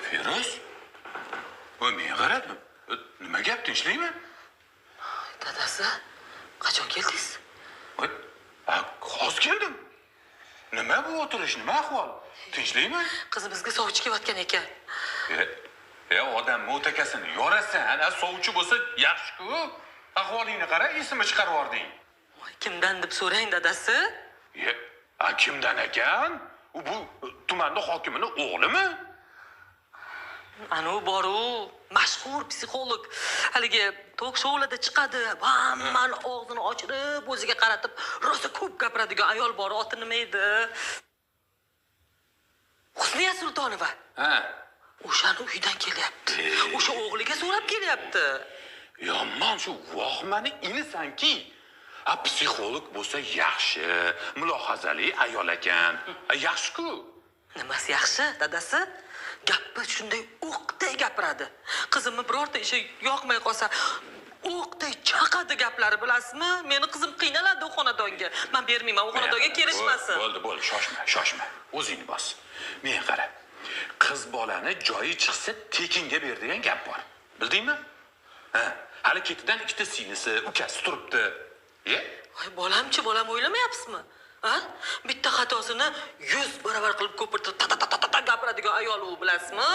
Firuz? Voy, men qaradim. Nima gap, tinchlikmi? Dadasi, qachon keldingiz? Voy, hozir keldim. Nima bu o'tirish, nima ahvol? Tinchlikmi? Qizimizga sovchi kelayotgan ekan. Odam mo'takasini yorasan, ana sovchi bo'lsa yaxshi-ku. Ahvolingni qara, esimni chiqarib yording. Voy, kimdan deb so'rang, dadasi? Kimdan ekan? Bu tumanning hokimining o'g'limi? Anu boru, mashhur psixolog. Haligi tok-shoularda chiqadi. Hammani og'zini ochirib, o'ziga qaratib, rosa ko'p gapiradigan ayol bor. Oti nima edi? Husniya Sultonova. Ha. O'shani uyidan kelyapti. O'sha o'g'liga so'rab kelyapti. Yomon shu vohmani inisanki. Psixolog bo'lsa yaxshi, mulohazali ayol ekan. Yaxshi-ku. Nimasi yaxshi, dadasi? Gapni shunday o'qday gapiradi. Qizimni birorta ishi yoqmay qolsa, o'qday chaqadi gaplari, bilasizmi? Meni qizim qiynaladi u xonadonga. Men bermayman, u xonadonga kelishmasin. Bo'ldi, shoshma. O'zingni bos. Men qara. Qiz bolani joyi chiqsa tekinga ber degan gap bor. Bildingmi? Hali ketidan ikkita singlisi, ukasi turibdi. Voy, bolam o'ylamayapsizmi? Bitta xatosini 100 barobar qilib ko'pirtirib ta gapiradigan ayol u, bilasizmi?